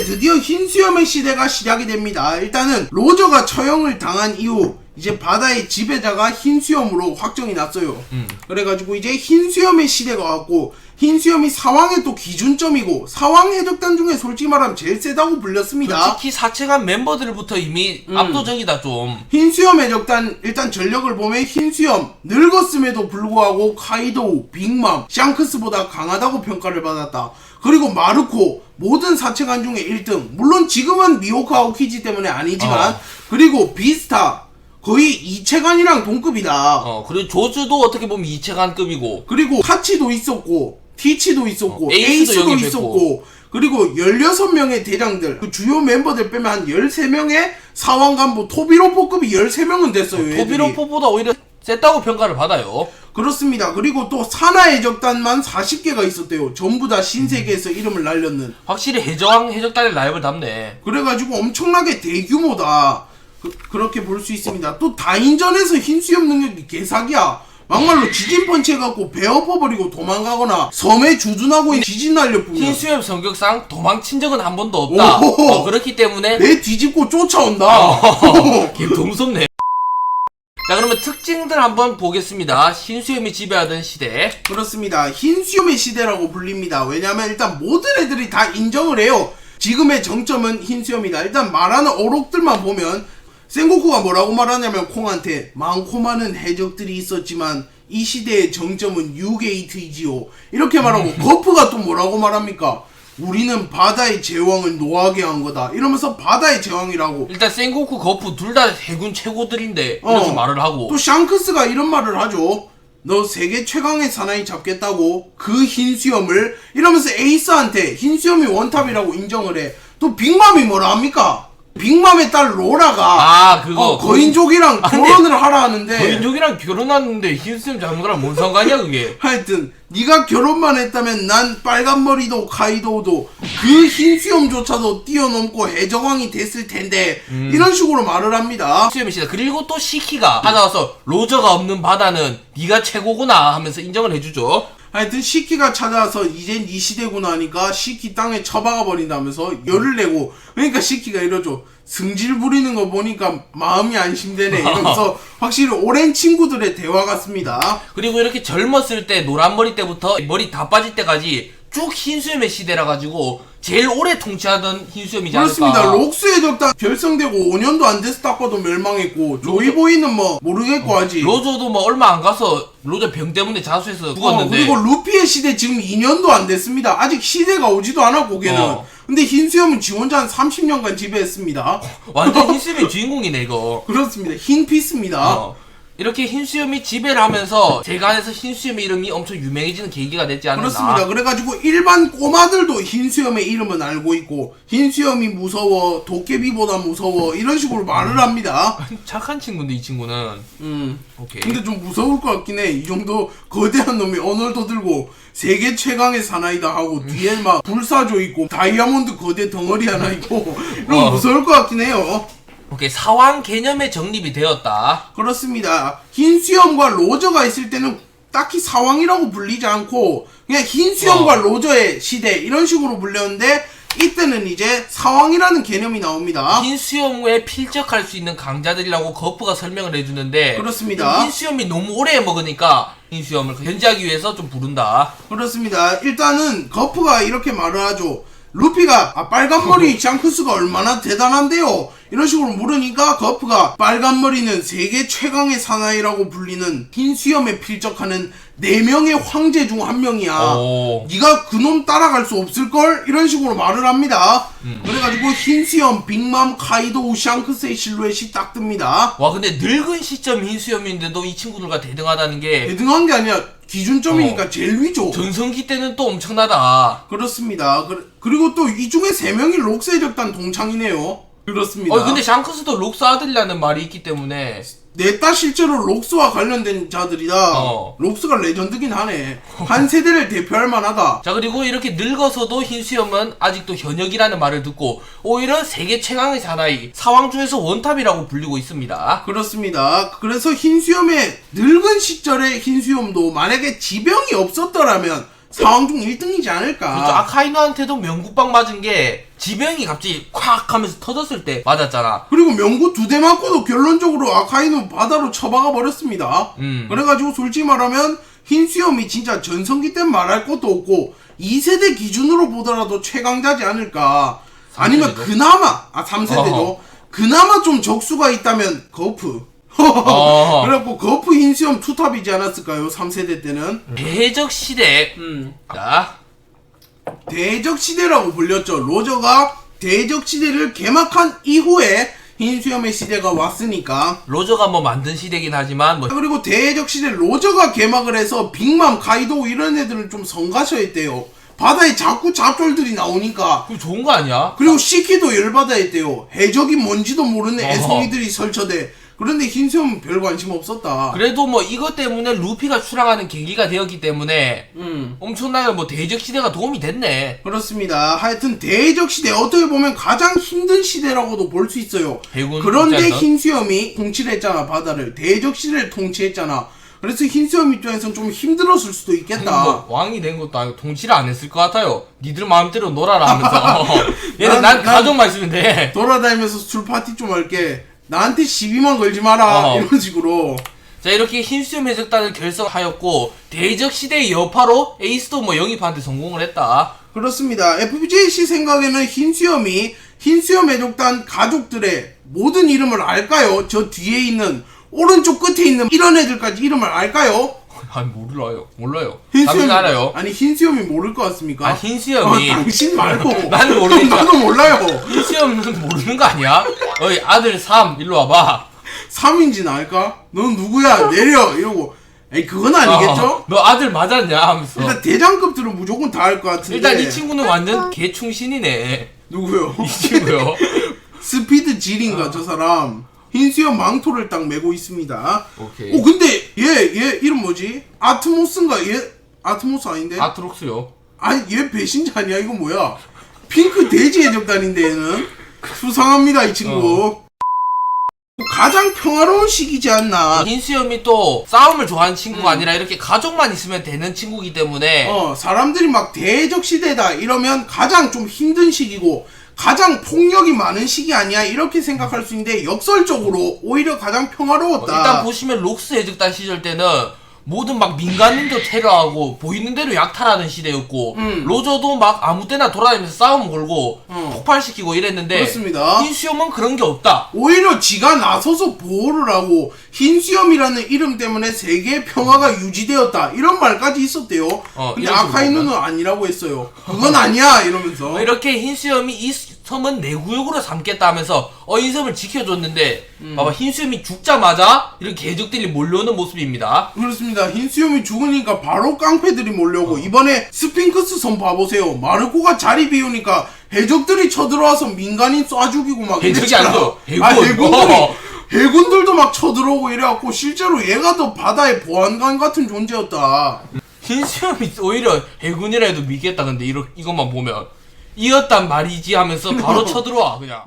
드디어 흰수염의 시대가 시작이 됩니다. 일단은 로저가 처형을 당한 이후 이제 바다의 지배자가 흰수염으로 확정이 났어요. 그래가지고 이제 흰수염의 시대가 왔고, 흰수염이 사왕의 또 기준점이고, 사왕 해적단 중에 솔직히 말하면 제일 세다고 불렸습니다. 특히 사체간 멤버들부터 이미 압도적이다 좀. 흰수염 해적단 일단 전력을 보면 흰수염 늙었음에도 불구하고 카이도우, 빅맘, 샹크스보다 강하다고 평가를 받았다. 그리고 마르코 모든 사체간 중에 1등. 물론 지금은 미호카 오키지 때문에 아니지만 그리고 비스타 거의 이체간이랑 동급이다. 그리고 조즈도 어떻게 보면 이체간급이고, 그리고 카치도 있었고 티치도 있었고 에이스도 에이스도 있었고, 그리고 16명의 대장들, 그 주요 멤버들 빼면 한 13명의 사왕 간부 토비로포급이 13명은 됐어요. 토비로포보다 오히려 셌다고 평가를 받아요. 그렇습니다. 그리고 또 산하 해적단만 40개가 있었대요. 전부 다 신세계에서 이름을 날렸는. 확실히 해적단의 라이벌 답네. 그래가지고 엄청나게 대규모다. 그렇게 볼 수 있습니다. 또 다인전에서 흰수염 능력이 개사기야. 막말로 지진 펀치 해갖고 배 엎어버리고 도망가거나 섬에 주둔하고 있는 지진 날려뿐이야. 흰수염 성격상 도망친 적은 한 번도 없다. 그렇기 때문에 배 뒤집고 쫓아온다. 개 무섭네. 자, 그러면 특징들 한번 보겠습니다. 흰수염이 지배하던 시대. 그렇습니다. 흰수염의 시대라고 불립니다. 왜냐면 일단 모든 애들이 다 인정을 해요. 지금의 정점은 흰수염이다. 일단 말하는 어록들만 보면 센고쿠가 뭐라고 말하냐면 콩한테 많고 많은 해적들이 있었지만 이 시대의 정점은 유게이트이지요. 이렇게 말하고 거프가 또 뭐라고 말합니까? 우리는 바다의 제왕을 노하게 한 거다. 이러면서 바다의 제왕이라고. 일단 센고쿠, 거프 둘 다 해군 최고들인데 이렇게 말을 하고, 또 샹크스가 이런 말을 하죠. 너 세계 최강의 사나이 잡겠다고? 그 흰수염을? 이러면서 에이스한테 흰수염이 원탑이라고 인정을 해. 또 빅맘이 뭐라 합니까? 빅맘의 딸 로라가 거인족이랑 결혼을 하라 하는데, 거인족이랑 결혼하는데 흰수염 잡는 거랑 뭔 상관이야 그게. 하여튼 네가 결혼만 했다면 난 빨간머리도 카이도우도 그 흰수염조차도 뛰어넘고 해적왕이 됐을 텐데, 이런 식으로 말을 합니다. 흰수염이 시대. 그리고 또 시키가 찾아와서 로저가 없는 바다는 네가 최고구나 하면서 인정을 해주죠. 하여튼 시키가 찾아와서 이젠 네 시대구나 하니까 시키 땅에 처박아 버린다면서 열을 내고, 그러니까 시키가 이러죠. 승질 부리는 거 보니까 마음이 안심되네 이러면서 확실히 오랜 친구들의 대화 같습니다. 그리고 이렇게 젊었을 때 노란 머리 때부터 머리 다 빠질 때까지 쭉 흰수염의 시대라 가지고 제일 오래 통치하던 흰수염이지 않을까. 그렇습니다. 록스 해적단 결성되고 5년도 안 돼서 딱 봐도 멸망했고, 조이보이는 뭐 모르겠고 하지. 로저도 뭐 얼마 안 가서 로저 병 때문에 자수해서 죽었는데, 그리고 루피의 시대 지금 2년도 안 됐습니다. 아직 시대가 오지도 않아 고개는. 근데 흰수염은 지 혼자 한 30년간 지배했습니다. 완전 흰수염의 주인공이네 이거. 그렇습니다. 흰피스입니다. 이렇게 흰수염이 지배를 하면서 제간에서 흰수염의 이름이 엄청 유명해지는 계기가 됐지 않았나. 그렇습니다. 그래가지고 일반 꼬마들도 흰수염의 이름은 알고 있고, 흰수염이 무서워, 도깨비보다 무서워, 이런 식으로 말을 합니다. 착한 친구인데 이 친구는. 오케이. 근데 좀 무서울 것 같긴 해. 이 정도 거대한 놈이 언어도 들고 세계 최강의 사나이다 하고 뒤에 막 불사조 있고 다이아몬드 거대 덩어리 하나 있고 이런 무서울 것 같긴 해요. 오케이. 사왕 개념의 정립이 되었다. 그렇습니다. 흰수염과 로저가 있을 때는 딱히 사왕이라고 불리지 않고 그냥 흰수염과 로저의 시대 이런 식으로 불렸는데, 이때는 이제 사왕이라는 개념이 나옵니다. 흰수염에 필적할 수 있는 강자들이라고 거프가 설명을 해주는데, 그렇습니다. 흰수염이 너무 오래 먹으니까 흰수염을 견제하기 위해서 좀 부른다. 그렇습니다. 일단은 거프가 이렇게 말을 하죠. 루피가 빨간머리 샹크스가 얼마나 대단한데요? 이런 식으로 물으니까 거프가 빨간머리는 세계 최강의 사나이라고 불리는 흰수염에 필적하는 4명의 황제 중 한 명이야. 네가 그놈 따라갈 수 없을걸? 이런 식으로 말을 합니다. 그래가지고 흰수염, 빅맘, 카이도우, 샹크스의 실루엣이 딱 뜹니다. 와, 근데 늙은 시점 흰수염인데도 이 친구들과 대등하다는 게, 대등한 게 아니라 기준점이니까 제일 위죠. 전성기 때는 또 엄청나다. 그렇습니다. 그리고 또 이 중에 3명이 록스 해적단 동창이네요. 그렇습니다. 근데 샹크스도 록스 아들이라는 말이 있기 때문에 넷다 실제로 록스와 관련된 자들이다. 록스가 레전드긴 하네. 한 세대를 대표할 만하다. 자, 그리고 이렇게 늙어서도 흰수염은 아직도 현역이라는 말을 듣고 오히려 세계 최강의 사나이, 사왕 중에서 원탑이라고 불리고 있습니다. 그렇습니다. 그래서 흰수염의 늙은 시절의 흰수염도 만약에 지병이 없었더라면 상황 중 1등이지 않을까. 그렇죠. 아카이누한테도 명구빵 맞은 게 지병이 갑자기 콱 하면서 터졌을 때 맞았잖아. 그리고 명구 2대 맞고도 결론적으로 아카이누 바다로 처박아 버렸습니다. 그래가지고 솔직히 말하면 흰수염이 진짜 전성기 땐 말할 것도 없고 2세대 기준으로 보더라도 최강자지 않을까. 아니면 3세대도? 그나마 3세대도 그나마 좀 적수가 있다면 거프. 그래갖고 거프 흰수염 투탑이지 않았을까요? 3세대 때는. 대적 시대. 자, 대적 시대라고 불렸죠. 로저가 대적 시대를 개막한 이후에 흰수염의 시대가 왔으니까. 로저가 뭐 만든 시대긴 하지만 뭐 그리고 대적 시대 로저가 개막을 해서 빅맘, 가이도 이런 애들은 좀 성가셔했대요. 바다에 자꾸 잡졸들이 나오니까. 그거 좋은 거 아니야? 그리고 시키도 열받아했대요. 해적이 뭔지도 모르는 애송이들이 설쳐대. 그런데 흰수염은 별 관심 없었다. 그래도 뭐 이것 때문에 루피가 출항하는 계기가 되었기 때문에 엄청나게 뭐 대적 시대가 도움이 됐네. 그렇습니다. 하여튼 대적 시대 어떻게 보면 가장 힘든 시대라고도 볼 수 있어요. 해군 그런데 입장에서? 흰수염이 통치를 했잖아. 바다를. 대적 시대를 통치했잖아. 그래서 흰수염 입장에서는 좀 힘들었을 수도 있겠다. 뭐 왕이 된 것도 아니고 통치를 안 했을 것 같아요. 니들 마음대로 놀아라 하면서 얘는 난 가족만 있으면 돼. 돌아다니면서 술 파티 좀 할게. 나한테 시비만 걸지 마라. 이런 식으로. 자, 이렇게 흰수염 해적단을 결성하였고 대적 시대의 여파로 에이스도 뭐 영입하는데 성공을 했다. 그렇습니다. FJC 생각에는 흰수염 해적단 가족들의 모든 이름을 알까요? 저 뒤에 있는 오른쪽 끝에 있는 이런 애들까지 이름을 알까요? 아니 몰라요. 당신 알아요? 아니 흰수염이 모를 것 같습니까? 아, 흰수염이 당신 말고 나는 모르니까. 나도 몰라요. 흰수염은 모르는 거 아니야? 어이 아들 3 일로 와봐. 3인지는 알까? 넌 누구야? 내려 이러고. 에이 그건 아니겠죠? 너 아들 맞았냐 하면서. 일단 대장급들은 무조건 다 알 것 같은데. 일단 이 친구는 완전 개충신이네. 누구요? 이 친구요. 스피드 질인가 저 사람. 흰수염 망토를 딱 메고 있습니다. 오케이. 오 근데 얘 이름 뭐지? 아트모스인가? 얘 아트모스 아닌데? 아트록스요. 아니 얘 배신자 아니야? 이거 뭐야? 핑크 돼지 해적단인데 얘는 수상합니다 이 친구. 가장 평화로운 시기지 않나. 흰수염이 또 싸움을 좋아하는 친구가 아니라 이렇게 가족만 있으면 되는 친구이기 때문에 사람들이 막 대적 시대다 이러면 가장 좀 힘든 시기고 가장 폭력이 많은 시기 아니야 이렇게 생각할 수 있는데 역설적으로 오히려 가장 평화로웠다. 일단 보시면 록스 해적단 시절 때는 모든 막 민간인도 테러하고 보이는 대로 약탈하는 시대였고 로저도 막 아무 때나 돌아다니면서 싸움 걸고 폭발시키고 이랬는데 그렇습니다. 흰수염은 그런 게 없다. 오히려 지가 나서서 보호를 하고 흰수염이라는 이름 때문에 세계의 평화가 유지되었다 이런 말까지 있었대요. 근데 이런 식으로 아카이누는 아니라고 했어요. 그건 아니야 이러면서. 이렇게 흰수염이 이 섬은 내 구역으로 삼겠다 하면서 이 섬을 지켜줬는데 봐봐 흰수염이 죽자마자 이렇게 해적들이 몰려오는 모습입니다. 그렇습니다. 흰수염이 죽으니까 바로 깡패들이 몰려오고 이번에 스핑크스 섬 봐보세요. 마르코가 자리 비우니까 해적들이 쳐들어와서 민간인 쏴 죽이고 막 해적이 이랬잖아. 아니죠. 해군. 해군들도 막 쳐들어오고 이래갖고 실제로 얘가 더 바다의 보안관 같은 존재였다. 흰수염이 오히려 해군이라 해도 믿겠다. 근데 이것만 보면 이었단 말이지 하면서 바로 쳐들어와 그냥.